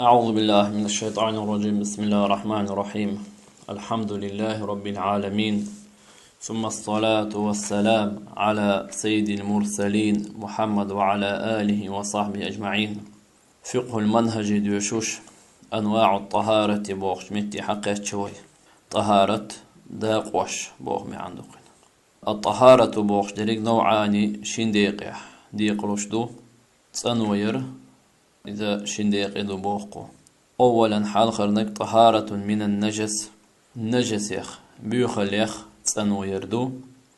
أعوذ بالله من الشيطان الرجيم. بسم الله الرحمن الرحيم. الحمد لله رب العالمين، ثم الصلاة والسلام على سيد المرسلين محمد وعلى آله وصحبه أجمعين. فقه المنهج ديوشوش أنواع الطهارة بوخش متي حقيت شوي. طهارة داقوش بوخ مي عندك. الطهارة بوخش دريق نوعاني شين ديقيح ديق رشدو تنوير إذا شنديق إذا بوخو. أولا حال خرنك طهارة من النجس يخ بيوخل يخ تسنو يردو.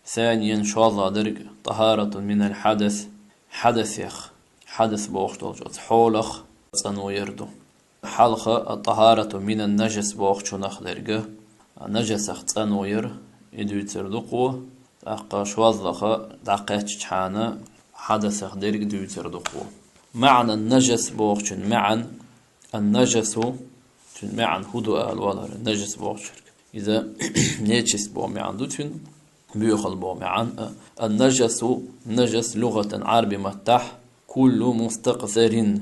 ثانيا شاء درق طهارة من الحدث يخ حدث بوخ حولخ تسنو يردو. حالخ الطهارة من النجس بوخ شنخ درق نجس يخ تسنو ير إدو يتردو قوة أقا شوازلخ دقاتش حانا حدث يخ درق دو يتردو قوة. معنى النجس بوخشن معا النجس معا هدو الوالر النجس بوخشن إذا نيتشس بو معا دوتن بيوخل بو معا. النجس نجس لغة عربي متح كل مستقذر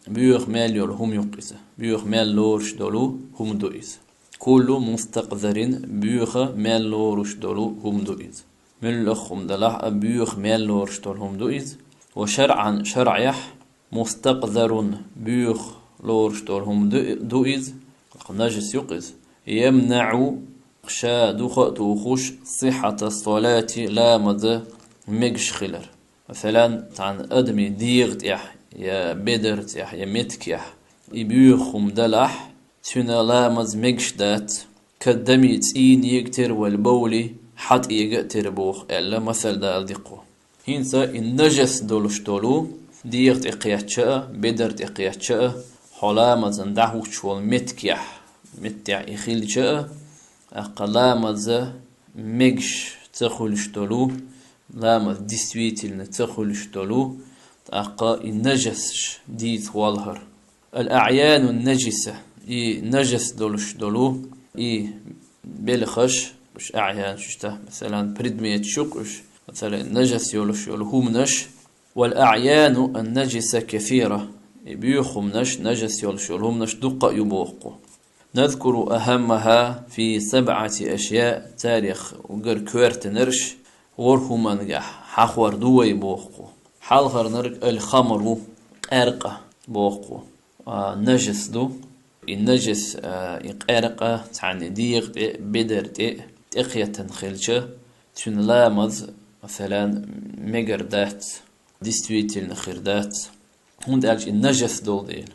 بيوخ مال يور هم يقيس بيوخ مال لورش دولو هم دوئيز. كل مستقذر بيوخ مال لورش دولو هم دوئيز. من لخم دلح بيوخ مال لورش دولو هم دوئيز. وشرعا شرعيح مستقذر بيوخ لورشتور هم دوئز نجس يقز يمنع شا دوخ خوش صحة الصلاة لا مد مجش خلر. مثلا عن أدمي ديغت يا بدرت يا متك يبيوخم دلح تنا لا مز مجش دات كدمي تين يكتر والبولي حت يقتر بوخ إلا مثل دا دقو هينسا النجس دولشتولو ديغت إقياتشا بدرت إقياتشا حلامز دعوش والمتكيح متع إخيلشا أقلامز مجش تخلشتولو لامز ديسويتل تخلشتولو أقا النجس ديت والهر. الأعيان النجسة نجس دولشتولو بلخش مش أعيان ششته مثلا بريدميت شكش مثلا نجس يولش همنش. والأعيان النجسة كثيرة بيوخمنش نجس يولش همنش دقة يبوخو. نذكر أهمها في 7 أشياء تاريخ وقر كويرت نرش ورهما نجح حخور دو يبوخو. حالغر نرك الخمر قارقة بوخو نجس دو النجس يقارقة تعني ديق بدر تقية خلشة تون لامز مثلا مجردات ديستويتل نخردات هند ألش النجس دول ديل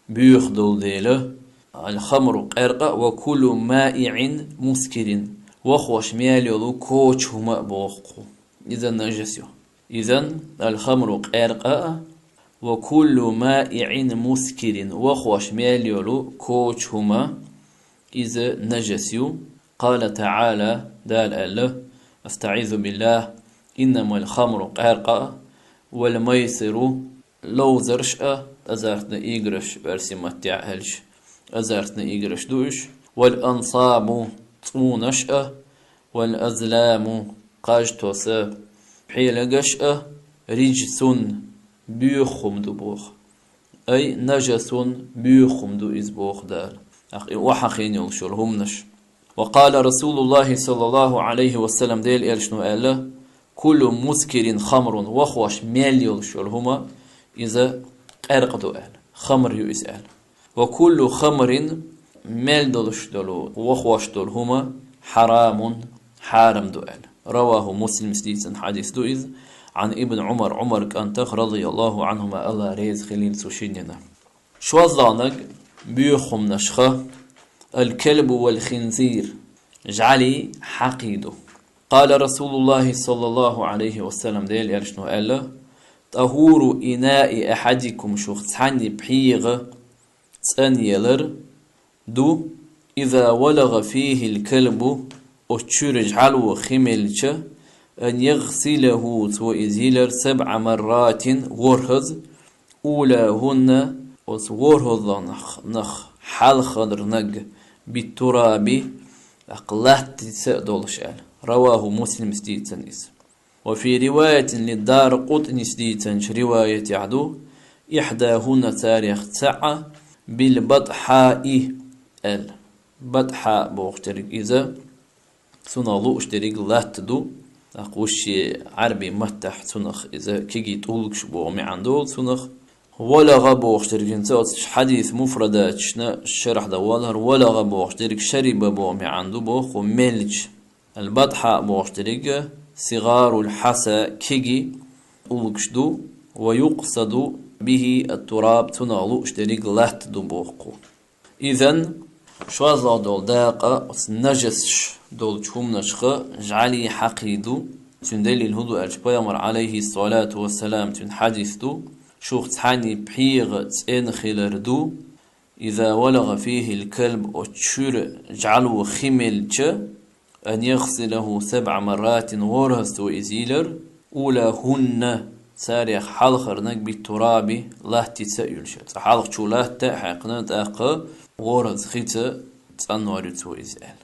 بيوخ دول ديله. الخمر قرقة وكل مائع مسكر وخوش مياليولو كوش هما بوخو إذا نجسيو. إذن الخمر قرقة وكل مائع مسكر وخوش مياليولو كوش هما إذا نجسيو. قال تعالى دال الله استعيذ بالله إنما الخمر قرقة والميسر لوزرشأ أزارتنا إيجرش برسي متعهلش أزارتنا إيجرش دوش. والأنصاب طونشأ والأزلام قاجتوسا حيلقشأ رجس بيوخم دبوخ أي نجس بيوخم دو إزبوخ دال أخي وحخين يلشلهم نش. وقال رسول الله صلى الله عليه وسلم ديل إلشنو ألا كل مسكر خمر وخوش ميليول شلهما إذا قرقدو أهل خمر يسأل. وكل خمر ميل دولش دولو وخوش دولهما حرام دو أهل. رواه مسلم سديسن حديث دوئذ عن ابن عمر كانتخ رضي الله عنهما الله ريز خليل سوشينينا. شوازلانك بيوخم نشخة الكلب والخنزير اجعلي حقيدو. قال رسول الله صلى الله عليه وسلم ديل يرشنو ألا طهور إناء أحدكم شخصاني بحيغ تسانيلر دو إذا ولغ فيه الكلب أتشرج علو خملش أن يغسله وإزيلر 7 مرات غرهز أولاهن وغرهز نخ حال خضر نج بالتراب أقلات تسأدولش أل. رواه مسلم ستيتنس. وفي رواية للدار قطن ستيتنش رواية يعدو إحداهن تاريخ ساعة بالبطحاء البطحاء بوخترق إذا سنالو اشترق لاتدو أقوش عربي متح سنخ إذا كيجي تقولك شبو معندول سنخ ولا غبو اشترك انت حديث مفردات شنا الشرح دوالهر ولا غبو اشترك شرب بو معندو بو ملج البطحاء بو اشترك صغار الحسا كيجي أولكشدو ويقصد به التراب تنالو اشترك لاتدو بوخو إذن شوازا دول داقة نجسش دول تشوم نشخة جعلي حقيدو تندلي الهدو أرجبايمر عليه الصلاة والسلام تنحدثدو شوخ تحاني بحيغ تين خلردو إذا ولغ فيه الكلب وتشور جعلو خملج أن يغسله 7 مرات ورهستو إزيلر أولاهن ساريخ حلخر نك بالتراب لا تتسأل شت حلخ شو لا تحقنا تأقى ورز خيت تنور تو إزال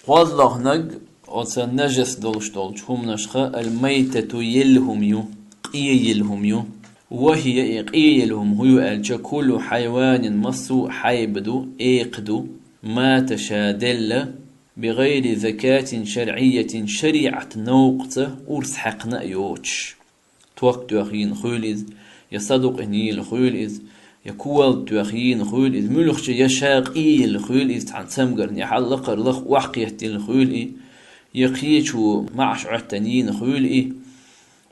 والله نج أصلا نجس دولش هم نشخة الميتة يلهم يو يلهم يو وهي يلهم هو ألجا كل حيوان مصو حيبدو إيقدو ما تشادل بغير زكاة شرعية شريعة نوقته أرس حقنا يوتش توقت أخين خوليز يصدق إني الخوليز يكوال تواخين خول إذ ملخش يشاق إيه الخول إذ عن سمجر يحلق لخ وحقية الخول إيه يقيتشو معش عتنين خول إيه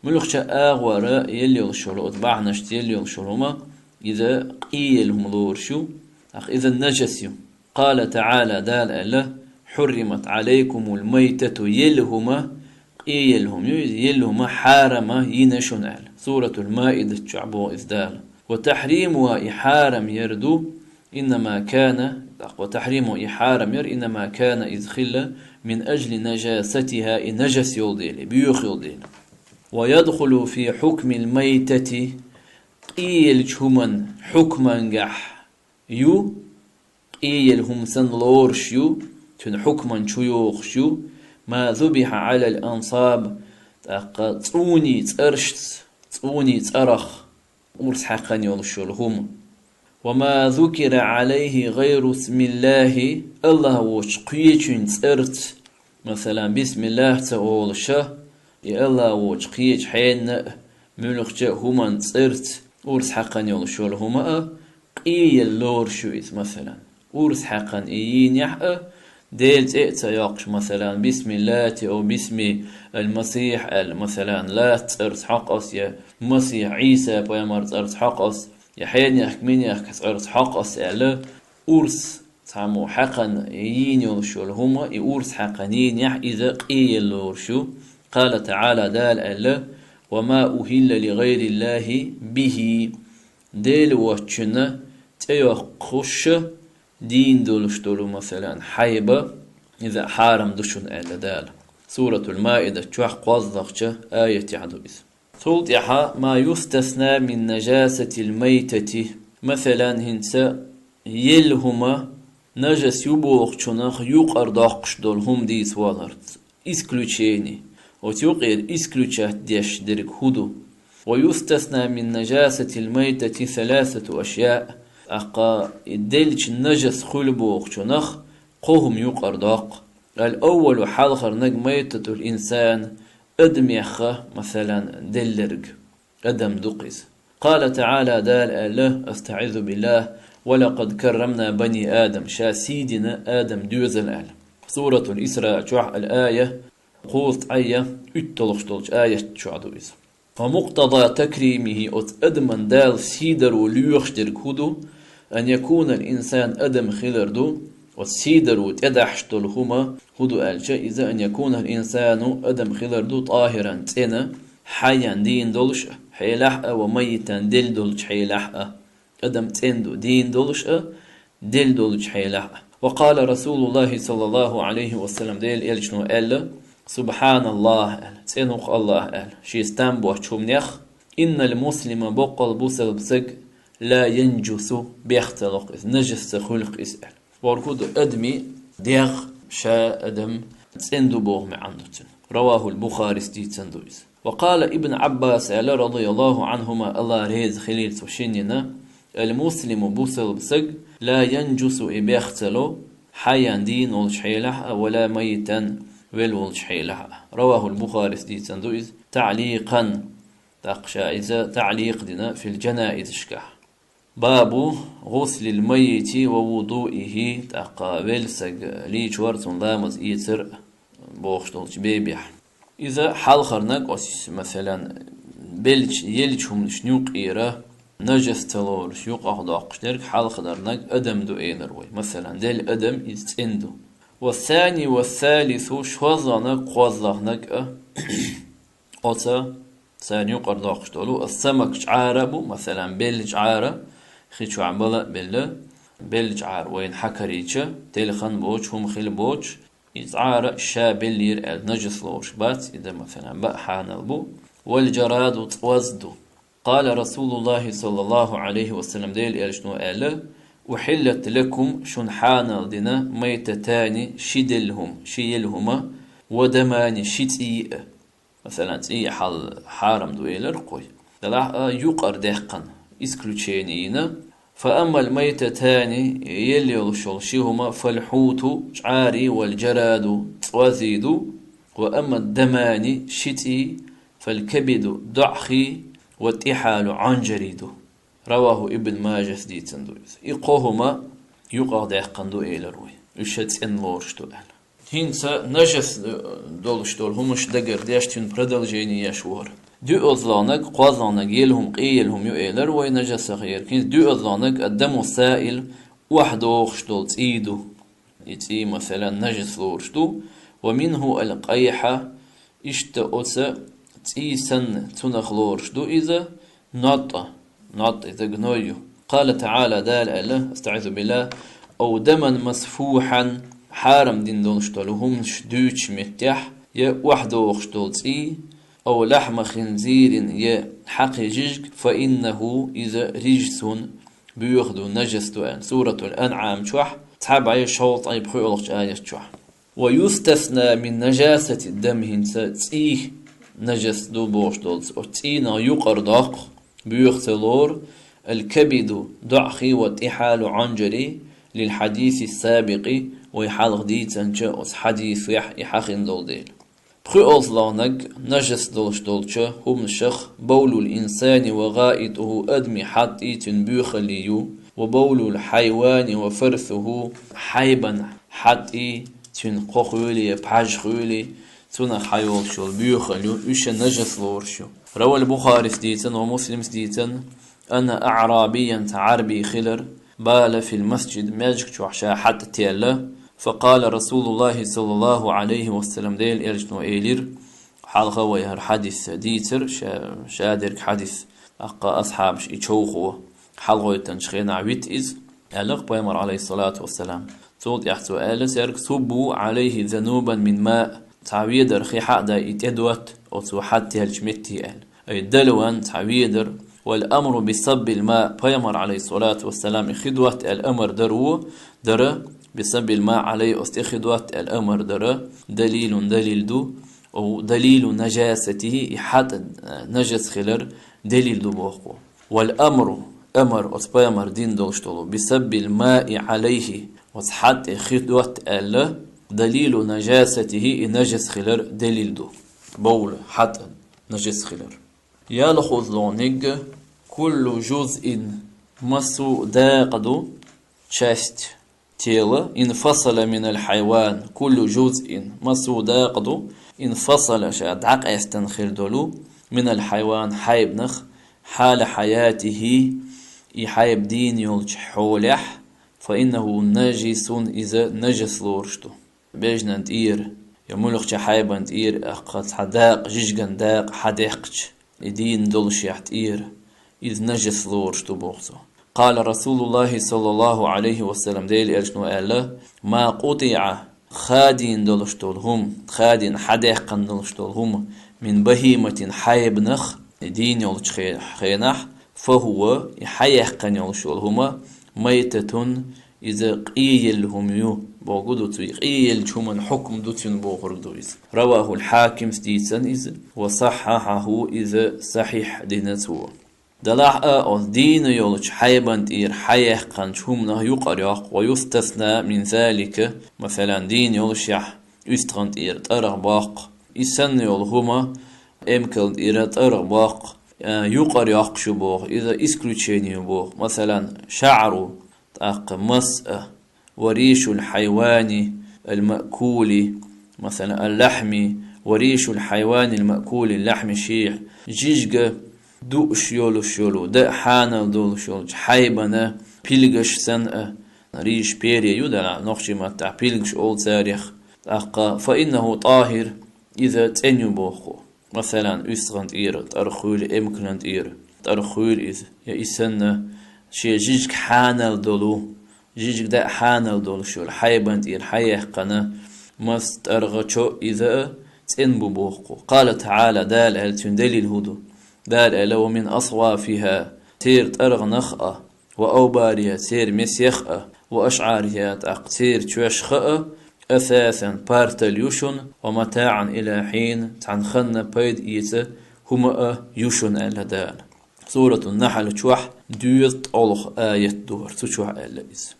ملخش آغوراء يلي الشرو أطبعنا يلي الشروما إذا قيل هم شو إذا النجس قال تعالى دال الله حرمت عليكم الميتة يلهما يلهم يلهما حارما ينشون سورة المائدة شعبو إذدال وتحريمها إحارم يردو إنما كان وتحريم إحارم ير إنما كان إذ خل من أجل نجاستها نجس يلدين بيوخ يلدين ويدخل في حكم الميتة قيل شمن حكما جح يو قيل هم سن لورش يو تن حكما شيوخ شو ما ذبح على الأنصاب تقوني تأرشت تقوني تأرخ ورس حقا يولشولهم وما ذكر عليه غير اسم الله الله وش قيتشن تأرت مثلا بسم الله تقولشه يا الله وش قيتش حين ملخجة هما تأرت ورس حقا يولشولهم قيل لور شويت مثلا ورس حقا إيين يحقا ديلت إئتا يقش مثلا بسم الله أو باسم المسيح مثلا لا تأرت حقص يا مسيح عيسى بيامر تأرت حقص يا حين يحكمين يحكس تأرت حقص ألا أورس تعمو حقا يين يلشول هما أورس حقانين يح إذا قيل لورشو قال تعالى دال ألا وما أهل لغير الله به ديل واتشنا تيوخش دين دولشتولو مثلا حيبة إذا حارم دشن ألا دال سورة المائدة تشوح قوضخشة آية عدويس ثلت يحا ما يستثنى من نجاسة الميتة مثلا هنسا يلهما نجس يبوغشناخ يقر داقش دولهم ديس والارت إسكلوشيني وتيقير إسكلوشات ديش درك هدو ويستثنى من نجاسة الميتة 3 أشياء أقا الدلج النجس خلبوغشناخ قوهم يقر داق الأول حلخر نج ميتة الإنسان أدم يخه مثلا دلرج أدم دقيس قال تعالى دال الله أستعذ بالله ولقد كرمنا بني آدم شا سيدنا آدم دوز الآل سورة الإسراء شوح الآية قوت آية اتلوش آية شوح دوز ومقتضى تكريمه أدمن دال سيدر وليوخشدر كودو أن يكون الإنسان أدم خلردو والسيدر وتدحشتل هما هدو الجائزة أن يكون الإنسان أدم خلردو طاهرا تينا حيا دين دولش حيلحأ وميتا دل دولش حيلحأ أدم تندو دين دولش دل دولش حيلحأ وقال رسول الله صلى الله عليه وسلم ديل إلشنو ألا سبحان الله تنوق الله شيستان بوحشوم نيخ إن المسلم بقل بوسل بسق لا ينجس بيختلق نجس خلق إسأل واركود أدمي ديغ شا أدم تندو بوغ معندوتن رواه البخاري ستي تندويز وقال ابن عباس رضي الله عنهما الله ريز خليل توشينينا المسلم بوسل بسق لا ينجس إبيختلو حيا دين والشحيلح ولا ميتا والشحيلح. رواه البخاري ديتن دويز تعليقا تقشا إذا تعليق دنا في الجنائز شكح. باب غسل الميت ووضوئه تقابل سق ليش ورتون لامز إيتر بوخشتولش بيبيح. إذا حال خرناك أسيس مثلا بلش يلشهم شنوق إيرا نجس تلور شيوق أخداقش درك حال خدرناك أدم دو إينروي مثلا ديل أدم يستندو. والثاني والثالث شوزانك قوزلانك أتا ثاني قرداقش دولو السمك عاربو مثلا بلج عارة خيشو عمبلا بلج عار وين حكريتش تلخن بوش هم خيل بوش يتعارى شابلير النجس لوش بات إذا مثلا بقى حانلبو. والجراد توزدو قال رسول الله صلى الله عليه وسلم ديل إلشنو قال وحلت لكم شنحان دنا ميتتان شيلهما ودمان شتي مثلا تي حرم دويلر قوي دلا يقر دهقن اسكلوتشينينا. فأما الميتتان يلي يلشلشهما فالحوت عاري والجراد وزيد. وأما الدمان شتي فالكبد دعخي والتحال عنجريد. رواه ابن ماجه ديتن دويز إقوهما يقع دهقن دو إيلروي يشتس إن لورشتو أهل هينسا نجس دولشتول همش دقر ديشتين پردل جيني يشور دو أزلانك قوازلانك يلهم قيلهم يؤيلر وي نجس غير كين دو أزلانك الدم السائل وحدو خشتول تيدو يتي مثلا نجس لورشتو. ومنه القيحة اشتأوس تيسن تنخ لورشتو إذا نط إذا جنويو. قال تعالى دال الله استعيذ بالله أو دما مسفوحا حارم دين دونشتولهم شدوش متح يا وحده وخشتولتي أو لحم خنزير يا حقي جيج فإنه إذا رجس بيخدو نجس دوان. سورة الأنعام شوح تابعي شوط أي بخيولك آية شوح. ويستثنى من نجاسة الدم هنسا تيه نجس دو بوشتولت أو تينا يقردق بيختلور الكبد دعخي والتحال عنجري للحديث السابق ويحالغ ديتن جاء حديث يحاخن دولديل. بخي أصلانك نجس دولش هم الشخ بول الإنسان وغائطه أدمي حتى تنبيخليو وبول الحيوان وفرثه حيبا حتى تنقخولي بحاجخولي تنا حيول شو بيخليو إيش نجس لورشو. روى البخاري ديتن ومسلم ديتن أن أعرابيا تعربي خلر بال في المسجد ماجك شوحشا حتى تيلا. فقال رسول الله صلى الله عليه وسلم ديل إلجنو إيلير حالغا ويهر حديث ديتر شادرك حديث أقا أصحاب يشوخوا حالغا يتنشخين عويت إز ألغ بيمر عليه الصلاة والسلام صوت يحتو آلس يرك صبوا عليه ذنوبا من ماء تعويدر خي حقدا يتدوت أو توحد هالجمتي أهل أي دلوان تعويدر. والأمر بصب الماء بيمر عليه الصلاة والسلام خدوة الأمر در بصب الماء عليه استخدوة الأمر در دليل دو أو دليل نجاسته إحاد نجس خلر دليل دو بوخو. والأمر أمر أصبيمر دين دولشتولو بصب الماء عليه وصحت خدوة ال دليل نجاسته نجس خلر دليل دو بول حتى نجس خلر. يالخذ لونيج كل جزء مسو داقدو часть تيلا انفصل من الحيوان كل جزء مسو داقدو انفصل شادعق يستنخر دولو من الحيوان حيب نخ حال حياته يحيب دين يلج حولح فإنه نجس إذا نجس لورشتو بيجنا نتير يمولخ حيبا نتير أقص حداق جيجن داق حداقش دين دولش يحتير إذ نجس لورشتو بوغزو. قال رسول الله صلى الله عليه وسلم ديل إرشنو ألا ما قطع خادين دولشتولهم خادين حداقن دولشتولهم من بهيمة حيب نخ دين يلج خينح فهو يحيقن يلشولهما ميتة إذا قيلهم يو بوغدو تي قيل شومن حكم دوتين بوغردو إذ رواه الحاكم ستيسن إذ وصححه إذا صحيح دينته. دلع الدين يولش حيبان تير حيح قنش همنا يقريق ويستثنى من ذلك مثلا دين يولش يح يستغن تير ترغ باق يسن يول هما امكل تير ترغ باق يقريق شبوغ إذا إسكلوتشيني بوغ مثلا شعر تاق مسأ وريش الحيوان المأكول مثلا اللحم وريش الحيوان المأكول اللحم شيح جيجة دوش يولو دا حانا دولش يولو حيبنا بيلغش سنة ريش بيري يودلا نخشي متع بيلغش أول تاريخ فإنه طاهر إذا تنيو بوخو مثلا أسغنت إير تأرخول إمكنت إير تأرخول إذ يا إسنة شي جيجك حانا دولو جيجك دا حانا دولش يولو حيبنت إير حيح قنا مست أرغشو إذا تنبو بوخو قال تعالى دال التندلي الهدو دال لو من أصوافها تير تأرغ نخأ وأوباريها تير مسيخأ وأشعارها تأقتير تشوشخأ أثاثا بارتليوشن ومتاعا إلى حين تعنخن بيد إيتا هما يوشن الهدال سورة النحل تشوح ديوت أولخ آية دور تشوح ألئيس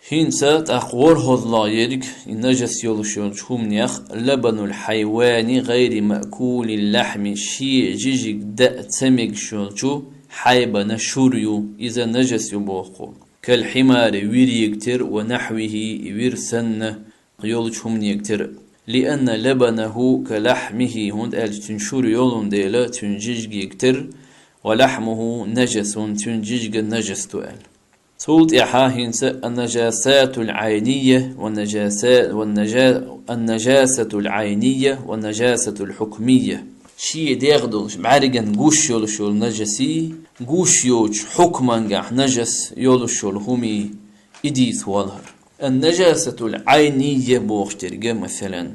هينسا تأقور هذلا يدك النجس يولشون شهم نيخ لبن الحيوان غير مأكول اللحم شي جيجك دا تمك شو حيبنا شوريو إذا نجس يبوخو كالحمار ويريكتر ونحوه ويرسن يولشهم نيكتر لأن لبنه كلحمه هند تنشور يولون ديلا تنجيجك يكتر ولحمه نجس تنجيجك نجس تؤل سولت إحاهنس النجاسات العينية النجاسة العينية والنجاسة الحكمية شيء ديغدوش بعرقن قوش يولشول نجسي قوش يوش حكما نجس يولشول همي إديث والهر النجاسة العينية بوخترقة مثلا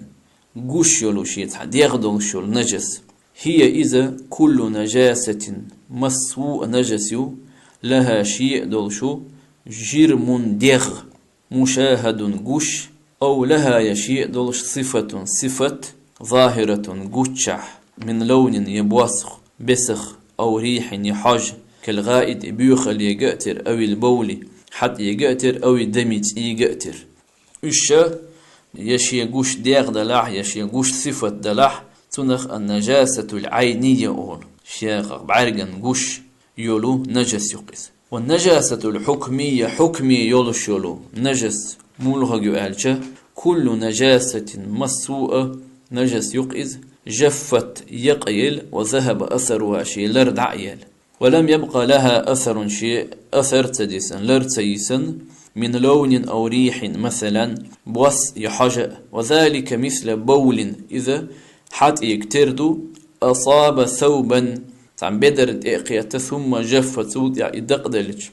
قوش يولوشيت ديغدوشول نجس هي إذا كل نجاسة مسوء نجسيو لها شيء دولشو جرم ديغ مشاهد قش أو لها يشيء دولش صفة ظاهرة قشح من لون يبوسخ بسخ أو ريح يحاج كالغائد بيوخل يقاتر أو البول حتى يقاتر أو الدمج يقاتر إشا يشيء قش ديغ دلح يشيء قش صفة دلح تنخ النجاسة العينية أول شيخ بعرقن قش يولو نجس يقس والنجاسة الحكمية حكمي يولش يولو نجس مولغا يؤالجه كل نجاسة مسوءة نجس يقز جفت يقيل وذهب أثرها شيء لرد عيل ولم يبقى لها أثر شيء أثر تديسا لرتيسا من لون أو ريح مثلا بوس يحجأ وذلك مثل بول إذا حت يكتردو أصاب ثوبا تعم بدر إقيات ثم جف سود يعني دقدلج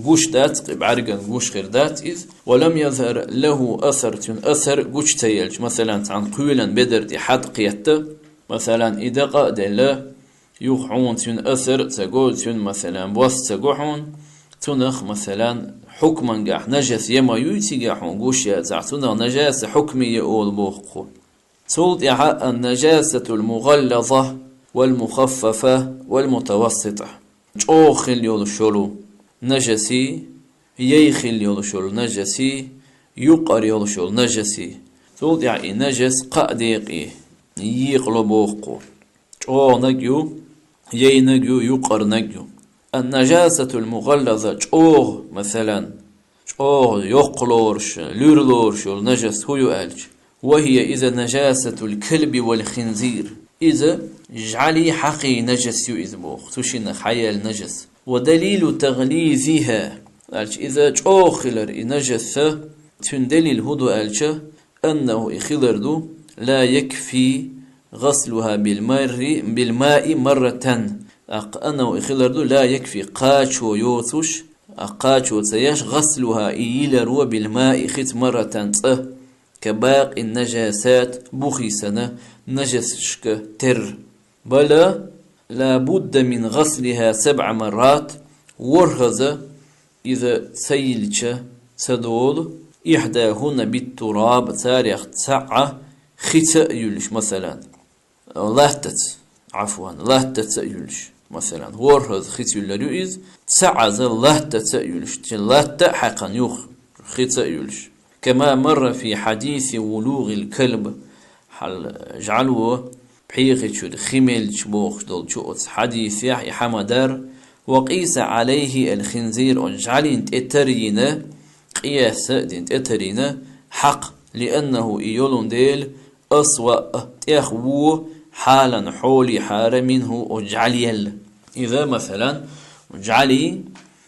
قوش دات بعرقن قوش غير دات إذ ولم يظهر له أثر قوش تيلج مثلا عن قولا بدر حد قيته مثلا إذا قادل يوحون تن أثر تقول تن مثلا بوس تقوحون تنخ مثلا حكما قاح نجس يما يوتي قاحون قوش يتعتنا نجاس حكمية أول بوخو تولد النجاسة المغلظة والمخففة والمتوسطة أوخل يولشولو نجسي يخل يولشولو نجسي يقر يولشولو نجسي تولد نجس قاديقي يقلبوخو أو نجيو ينجيو يقر نجيو النجاسة المغلظة أو مثلا أو يقلورش لورلورش نجس هو يؤلج وهي إذا نجاسة الكلب والخنزير إذا اجعلي حقي نجس يؤذبوخ تشين خيال نجس ودليل تغليظها إذا أخلر نجس تندليل هدو أنه إخلردو لا يكفي غسلها بالماء مرة أنه إخلردو لا يكفي قاتشو يوثش قاتشو تياش غسلها إيلرو بالماء خت مرة كباقي النجاسات بخيسنة نجسشك تر بل لابد من غسلها 7 مرات ورهز إذا سيلش سدول إحداهن بالتراب تاريخ تسعة ختا يلش مثلا لهتت يلش مثلا ورهز خيتيولاريو إز تسعز الله تتأيلش الله تحقا يوخ خيتأيلش كما مر في حديث ولوغ الكلب حل جعلوه بحيغي شود خيميل شبوخ دول شوت حديث يحيى حمدار وقيس عليه الخنزير وجعلين تأترين قياس دين تأترين حق لأنه إيولون ديل أسوأ تأخوه حالا حولي حار منه وجعليل إذا مثلا جعلي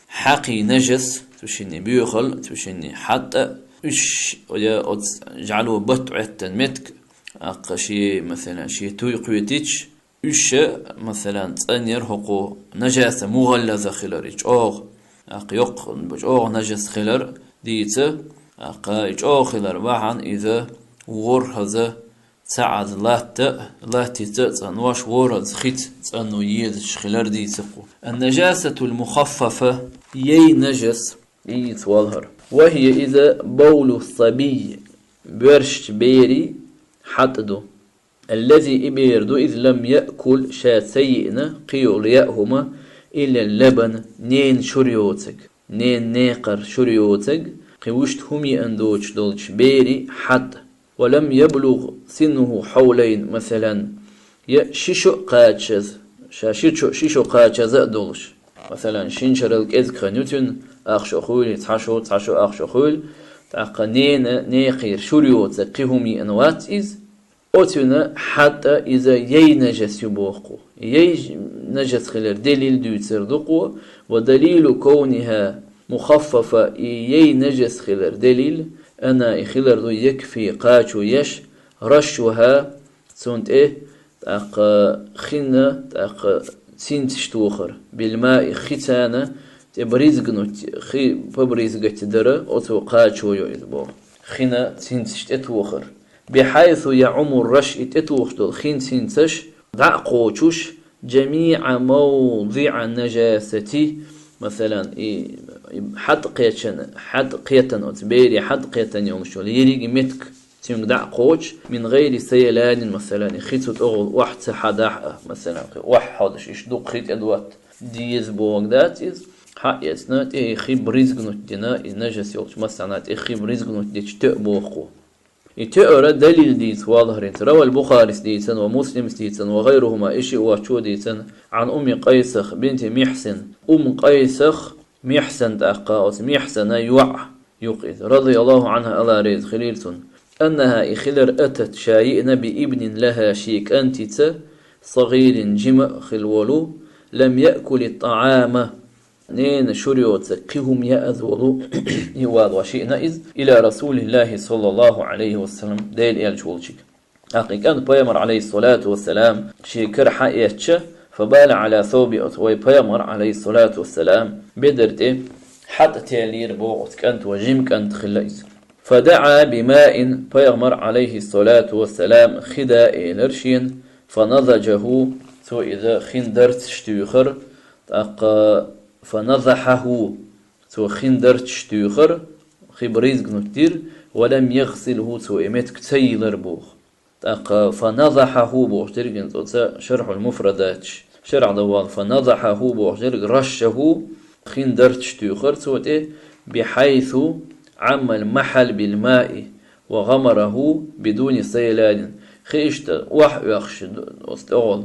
حقي نجس تشيني بيوخل تشيني حتى إيش ويا جعلوا بتوعة متك أقشي مثلا شي تويقويتيش إيش مثلا تأنير حقو نجاسة مغلظة خلاريش أوغ أقيق بج أوغ نجس خلار ديت أقايج أوغ خلار باحان إذا ور هذا سعد لا تتأنواش ورد خيت تأنو يدش خلار ديتقو النجاسة المخففة يي نجس يتوالهر وهي إذا بول الصبي برش بيري حتدو الذي إبيردو إذ لم يأكل شات سيئنا قيول يأهما إلا اللبن نين شريوتك نين نيقر شريوتك قيوشت همي أندوش دولش بيري حتى ولم يبلغ سنه حولين مثلا شيشو قاتشز شيشو قاتشز دولش مثلا شينشر الكيز خنيوتن أخشو خول تعشو أخشو خول تعقنين نيقير شريوت قيهمي أنوات إز أتنا حتى إذا يي نجس يبوقو يي نجس خلال دليل دوتر دقو ودليل كونها مخففة يي نجس خلال دليل أنا خلال دو يكفي قاتشو يش رشوها سنت تاق خنا تاق سنتشتوخر بالماء ختانة تبريزغنوت خي فبريزغت درا أتو قاتشو يزبو خنا سنتشت اتوخر بحيث يعم الرش اتوخدل خين سنتش دع قوتش جميع موضع النجاسة مثلا حد قيتن أتبيري حد قيتن يومشول يريق متك تيم دع قوتش من غير سيلان مثلا خيتو أغل واحد سحداح مثلا واحد يشدوق خيت أدوات ديز بوغدات إز حق يسنات خيب رزقنوت دينا نجس يولش مثلا خيب رزقنوت ديش تأبوخو يتأرى دليل ديت واظهرين روى البخاري ديتن ومسلم ديتن وغيرهما إشي واتشو ديتن عن أم قيسخ بنت محسن قيسخ محسن تأقا محسن يقيد رضي الله عنها ألا ريد خليلتن أنها إخلر أتت شايئنا بابن لها شيك أنتت صغير جمع خلولو لم يأكل الطعام نين شريوت قهم يأذولو يواد وشيئنا إذ إلى رسول الله صلى الله عليه وسلم ديل إلجولشك أقي كان بيامر عليه الصلاة والسلام شكر حقيتش فبال على ثوبي ويبيامر عليه الصلاة والسلام بدرته حتى تيلير بوغت كانت وجيم كانت خلائز فدعا بماء بيامر عليه الصلاة والسلام خداء لرشين فنضجه سو إذا خندرت شتيخر فنضحه سو خندرت شتيخر خبريز كنتير ولم يغسله سو إمت كتيلر بوخ فنضحه بوخ ترجن شرح المفردات شرع دوال فنضحه بوخ رشه خندرت شتيخر سو بحيث عم المحل بالماء وغمره بدون سيلان خيشت وح يخش أستغل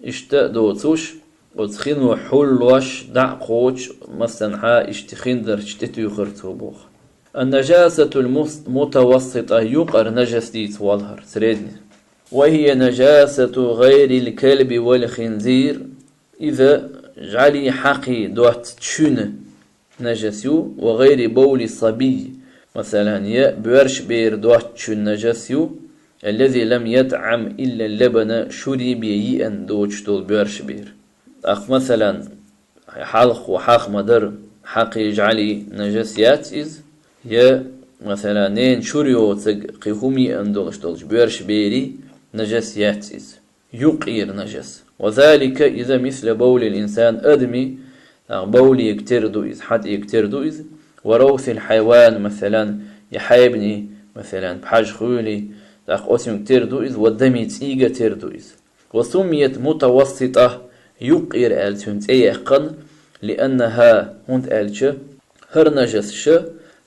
اشتا دوتوش وتخين وحلوش دع قوش مثلا اشتخين در اشتتو يخرتو بوخ النجاسة المتوسطة يقر نجس ديت والهر سريدني وهي نجاسة غير الكلب والخنزير إذا جعلي حقي دوت تشون نجسيو وغير بول الصبي مثلا يا بورش بير دوت تشون نجسيو الذي لم يطعم إلا اللبن شرب يئن دوش دول بورش بير أخ مثلا حلق وحاق مدر حق يجعلي نجسيات إذ يا مثلا نين شريو قيهمي أن دولش بورش بيري نجسيات إذ يقير نجس وذلك إذا مثل بول الإنسان أدمي بول يكتردو إذ حد يكتردو إذ وروث الحيوان مثلا يحيبني مثلا بحاج خولي أسم تردو إذ والدمي تيجا تردو إذ وسميت متوسطة يقير ألتون تيقن لأنها هند ألتش هر نجس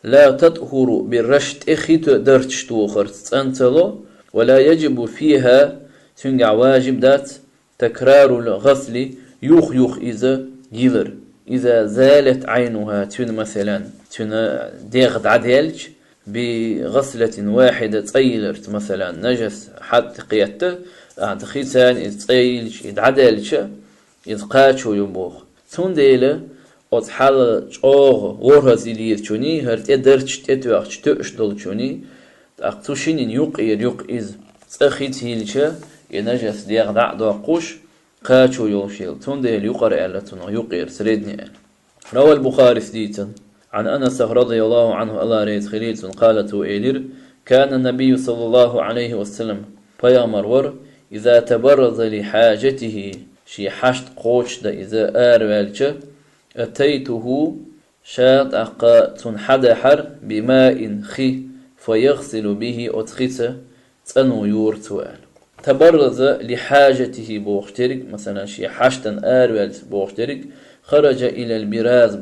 لا تطهر بالرشت إخيت درتش توخرت أنتلو ولا يجب فيها تنقع واجب دات تكرار الغسل يخ إذا يلر إذا زالت عينها تن مثلا تن ديغد عديلج بغسلة واحدة تيلرت مثلا نجس حتى قيادته عند خيسان يتيلج يدعدلج يتقاتشو يبوخ تون ديله أتحل جوغ ورهز إليه تشوني هرت درتش تتوخش تؤش دول تشوني أقتوشين يق إز تأخيت هيلشا ينجس ديغ دعدو قوش قاتشو يوشيل تون ديل يقرأ ألتون يقير سريدني روى البخاري سديتا عن أنس رضي الله عنه الله ريت خليل قالت إيلير كان النبي صلى الله عليه وسلم بيامر ور إذا تبرز لحاجته شي حشت قوش دا إذا آروالش أتيته شات أقا تنحدحر بماء خي فيغسل به أتخيس تنو يور توال تبرز لحاجته بوخترك مثلا شي حشتا آروال بوخترك خرج إلى البراز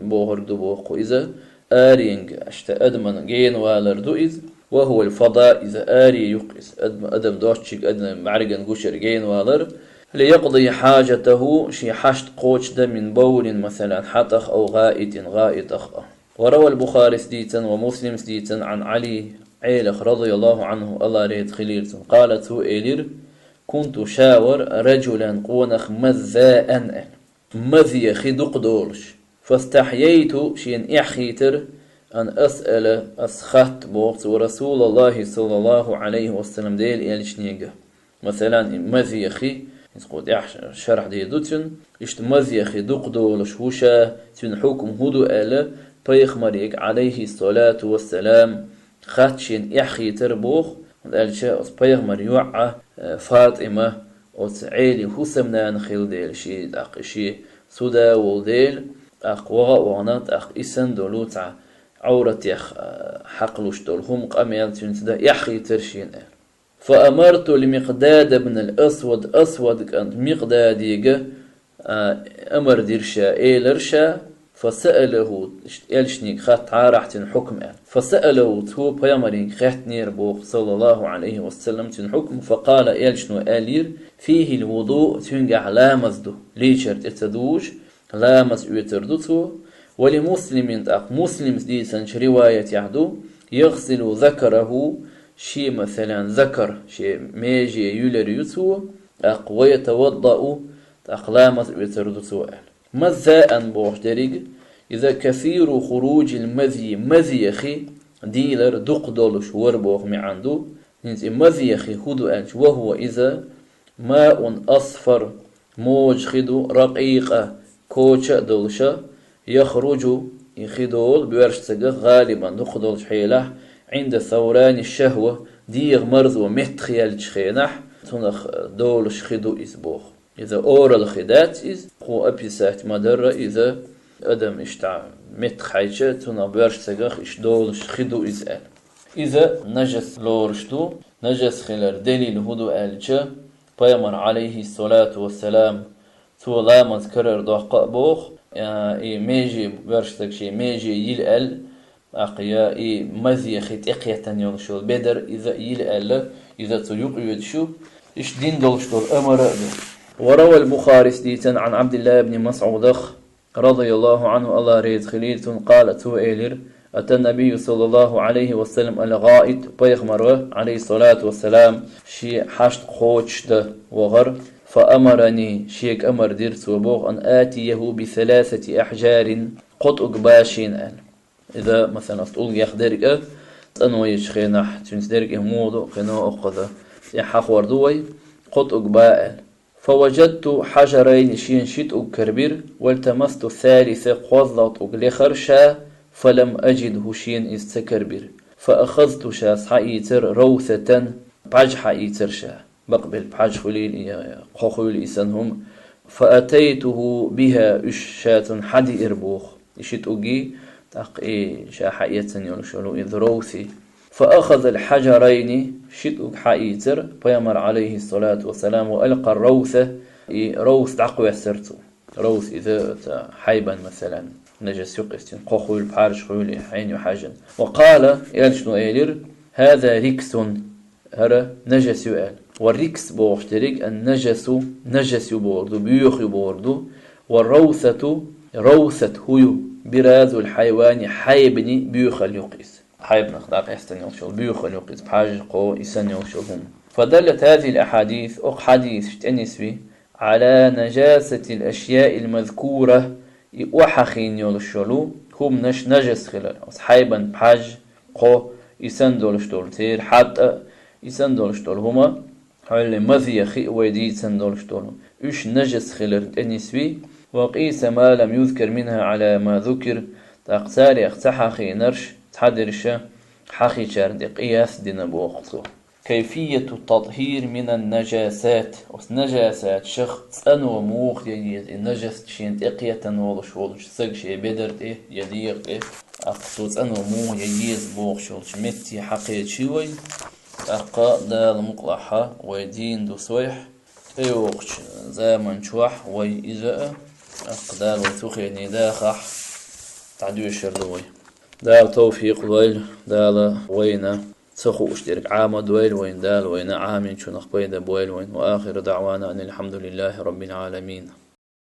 بوهردو بوخو إذا آرينج أشتا أدمن جين والردو إذ وهو الفضاء إذا آري يقيس أدم دوشيك أدم معرقن قشر جين والر ليقضي حاجته شي حشت قوش دا من بول مثلا حتخ أو غائط أخ وروى البخاري سديتا ومسلم سديتا عن علي عيلخ رضي الله عنه الله ريت خليلت قالت هو إيلير كنت شاور رجلا قونخ مذاء مذي خدق دولش فاستحييت شين إحخيتر أن أسأل أسخت بوقت ورسول الله صلى الله عليه وسلم ديل إلشنيقه مثلا مذي خي يقول شرح دي دوتن إشت مذي خي دق دولش هوشا تن حكم هدو ألا بيخ مريق عليه الصلاة والسلام خاتشين إحخيتر بوخ الألشاء بيخ مريوعة فاطمة وتعيلي حسمنا نخيل ديل شي داق شي سودا ولديل أق وغا وغنات أق إسن دولوتع عورت يخ حقلوش دولهم قاميال تنسدا يحخي ترشين فأمرت لمقداد بن الأسود أسود كانت مقداديق أمر ديرشا إيلرشا فسأله إلشنيك خات عارحتن حكم فسأله تو بيامرين خات نير بوخ صلى الله عليه وسلم تن حكم فقال إلشنو آلير فيه الوضوء تنقع لامزدو ليشرت اتدوج لامز يتردوتو ولمسلم تأق مسلم ديسن رواية يعدو يغسل ذكره شي مثلا ذكر شي ميجي يولر يتو أق ويتوضأ تأق لامز يتردوتو مذاء بوش دريق إذا كثير خروج المذي مذيخي ديلر دق دولش وربوخ معندو ننتي مذيخي خدو أنش وهو إذا ماء أصفر موج خدو رقيقة كوشة دولشة يخرج يخدول بورشتغ غالبا دق دولش حيلح عند ثوران الشهوة ديغ مرض ومتخيال شخينح تنخ دولش خدو إسبوخ إذا أورال خدات إز قو أبيسات مدرة إذا أدم إشتع متخيجة تنبرش تغخ إش دولش خدو إزال إذا نجس لورشتو نجس خلال دليل هدو آلجة بيامر عليه الصلاة والسلام تو لامز كرر دوحق بوخ ميجي برشتك شي ميجي يلأل أقيا مزي خيت إقية يولشو بدر إذا يلأل إذا تيوق يدشو إش دين دولشتو أمر وروى البخاري سديتا عن عبد الله بن مسعود رضي الله عنه الله ريد خليل قالت هو إيلر أتى النبي صلى الله عليه وسلم الغائط بيغمر عليه الصلاة والسلام شي حشت خوش ده وغر فأمرني شيك أمر ديرت وبوغ أن آتيه بثلاثة أحجار قط أقباشين إذا مثلا أستقول يخدرك أنويش خينح تنسدرك إمودو خينو أخذ يحق وردوي قط أقباء فوجدت حجرين شين شيت كربير والتمست الثالثة قوضت أقلخرشا فلم أجده شين استكربير فأخذت شاس حقيتر روثة بعج حقيتر شا بقبل بعج خليل قخول إسانهم فأتيته بها إشات حدي إربوخ إشيت أجي تقي شا حقيتن يلشلو إذ روثي فأخذ الحجرين شتوك حقيتر بيامر عليه الصلاة والسلام وألقى الروثة روس دعقوا يسرتو روس إذا حيبا مثلا نجس يقستين قخول بحارش خولي حين يحاجن وقال يالشنو إيلر هذا ركس هذا نجس يؤال والركس بوغشتريك النجس نجس يبوردو بيوخ يبوردو والروثة روثة هيو براز الحيوان حيبني بيوخ اليقيس حيبنا خلاق يحسن يوشل بيوخ اليقيس بحاجة قو يسن يوشلهم فدلت هذه الأحاديث حديث شتنسوي على نجاسة الأشياء المذكورة وحخين يولشلو هم نجس خلال حيبا بحاج قو يسن دولشتول تير حتى يسن دولشتول هما حول مذي خي ويدي يسن دولشتول إيش نجس خلال تنسوي وقيس ما لم يذكر منها على ما ذكر تقساري اختحاخي نرش تحدرش حاخي شارد قياس دين بوقته كيفية التطهير من النجاسات نجاسات شخص أنو موخ يجيز النجس شين تقية ولش ولش سجش بدرت يديق أقصوص أنو مو يجيز بوخ شولش متي حقيت شوي أقا دال مقلحة ويدين دو سويح ايوخش زامن شوح ويزاء أقدال وتوخي نداخح تعدو شردوي دال توفيق ويل دال وينا سخو اشترك عامد ويل وين دال وين عامين شو نخبيد بويل وين وآخر دعوانا أن الحمد لله رب العالمين.